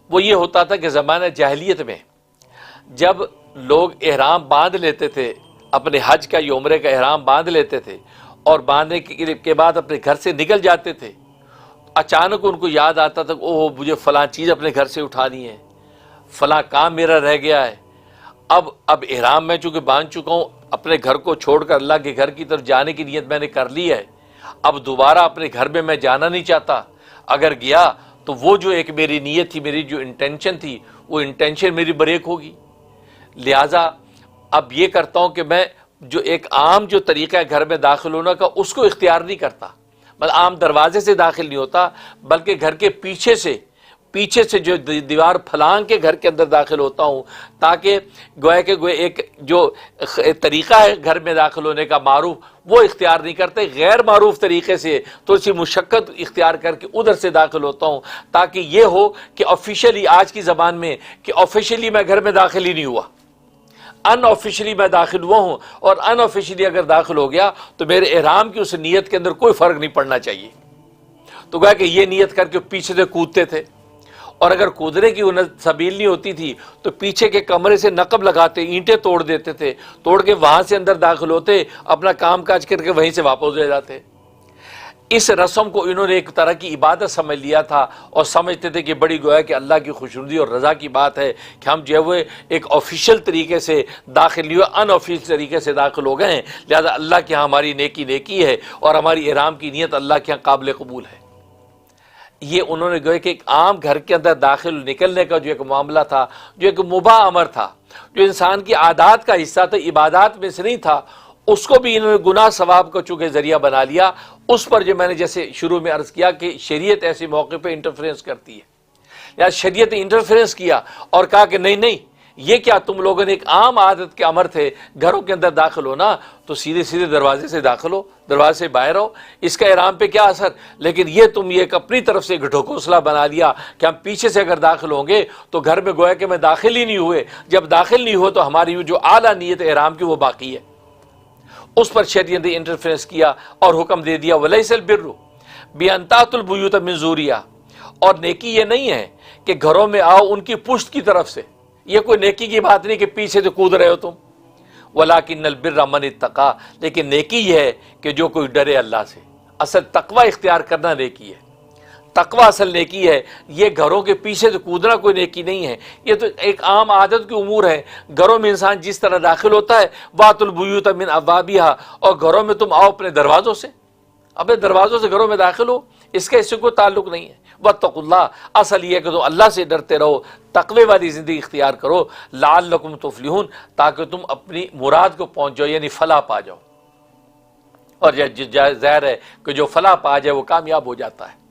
وہ یہ ہوتا تھا کہ زمانہ جاہلیت میں جب لوگ احرام باندھ لیتے تھے، اپنے حج کا یا عمرے کا احرام باندھ لیتے تھے اور باندھنے کے بعد اپنے گھر سے نکل جاتے تھے، اچانک ان کو یاد آتا تھا کہ اوہ مجھے فلاں چیز اپنے گھر سے اٹھانی ہے، فلاں کام میرا رہ گیا ہے، اب احرام میں چونکہ باندھ چکا ہوں، اپنے گھر کو چھوڑ کر اللہ کے گھر کی طرف جانے کی نیت میں نے کر لی ہے، اب دوبارہ اپنے گھر میں جانا نہیں چاہتا، اگر گیا تو وہ جو ایک میری نیت تھی، میری جو انٹینشن تھی، وہ انٹینشن میری بریک ہوگی، لہٰذا اب یہ کرتا ہوں کہ میں جو ایک عام جو طریقہ ہے گھر میں داخل ہونے کا اس کو اختیار نہیں کرتا، مطلب عام دروازے سے داخل نہیں ہوتا، بلکہ گھر کے پیچھے سے جو دیوار پھلانگ کے گھر کے اندر داخل ہوتا ہوں، تاکہ گویا کہ ایک جو طریقہ ہے گھر میں داخل ہونے کا معروف وہ اختیار نہیں کرتے، غیر معروف طریقے سے تو اسی مشقت اختیار کر کے ادھر سے داخل ہوتا ہوں، تاکہ یہ ہو کہ آفیشلی آج کی زبان میں کہ آفیشلی میں گھر میں داخل ہی نہیں ہوا، ان آفیشلی میں داخل ہوا ہوں، اور ان آفیشلی اگر داخل ہو گیا تو میرے احرام کی اس نیت کے اندر کوئی فرق نہیں پڑنا چاہیے۔ تو گویا کہ یہ نیت کر کے پیچھے سے کودتے تھے، اور اگر کودنے کی سبیل نہیں ہوتی تھی تو پیچھے کے کمرے سے نقب لگاتے، اینٹیں توڑ دیتے تھے، توڑ کے وہاں سے اندر داخل ہوتے، اپنا کام کاج کر کے وہیں سے واپس ہو جاتے۔ اس رسم کو انہوں نے ایک طرح کی عبادت سمجھ لیا تھا، اور سمجھتے تھے کہ بڑی گویا کہ اللہ کی خوشنودی اور رضا کی بات ہے کہ ہم جو ہے وہ ایک آفیشیل طریقے سے داخل نہیں ہوئے، ان آفیشیل طریقے سے داخل ہو گئے ہیں، لہذا اللہ کے ہاں ہماری نیکی ہے اور ہماری احرام کی نیت اللہ کے ہاں قابل قبول ہے۔ یہ انہوں نے گویا کہ ایک عام گھر کے اندر داخل نکلنے کا جو ایک معاملہ تھا، جو ایک مباح امر تھا، جو انسان کی عادات کا حصہ تھا، عبادات میں سے نہیں تھا، اس کو بھی انہوں نے گناہ ثواب کا چونکہ ذریعہ بنا لیا۔ اس پر جو میں نے جیسے شروع میں عرض کیا کہ شریعت ایسے موقع پہ انٹرفیرنس کرتی ہے، یا شریعت نے انٹرفیرنس کیا اور کہا کہ نہیں یہ کیا تم لوگوں نے ایک عام عادت کے امر تھے گھروں کے اندر داخل ہونا، تو سیدھے دروازے سے داخل ہو، دروازے سے باہر ہو، اس کا احرام پہ کیا اثر، لیکن یہ تم یہ ایک اپنی طرف سے ڈھکوسلا بنا لیا کہ ہم پیچھے سے اگر داخل ہوں گے تو گھر میں گویا کہ میں داخل ہی نہیں ہوئے، جب داخل نہیں ہو تو ہماری جو اعلیٰ نیت احرام کی وہ باقی ہے۔ اس پر شریعت نے انٹرفیرنس کیا اور حکم دے دیا وَلَيْسَ الْبِرُّ بِأَن تَأْتُوا الْبُيُوتَ مِن ظُهُورِهَا، اور نیکی یہ نہیں ہے کہ گھروں میں آؤ ان کی پشت کی طرف سے، یہ کوئی نیکی کی بات نہیں کہ پیچھے سے کود رہے ہو تم، وَلَكِنَّ الْبِرَّ مَنِ اتَّقَىٰ، لیکن نیکی یہ ہے کہ جو کوئی ڈرے اللہ سے، اصل تقوی اختیار کرنا نیکی ہے، تقوی اصل نیکی ہے، یہ گھروں کے پیچھے سے کودنا کوئی نیکی نہیں ہے، یہ تو ایک عام عادت کی امور ہے، گھروں میں انسان جس طرح داخل ہوتا ہے وَأْتُوا الْبُيُوتَ مِنْ أَبْوَابِهَا، اور گھروں میں تم آؤ اپنے دروازوں سے، اپنے دروازوں سے گھروں میں داخل ہو، اس کا اس سے کوئی تعلق نہیں ہے۔ وَاتَّقُوا اللَّهَ، اصل یہ ہے کہ تم اللہ سے ڈرتے رہو، تقوی والی زندگی اختیار کرو، لَعَلَّكُمْ تُفْلِحُونَ، تاکہ تم اپنی مراد کو پہنچ جاؤ، یعنی فلاح پا جاؤ، اور ظاہر ہے کہ جو فلاح پا جائے وہ کامیاب ہو جاتا ہے۔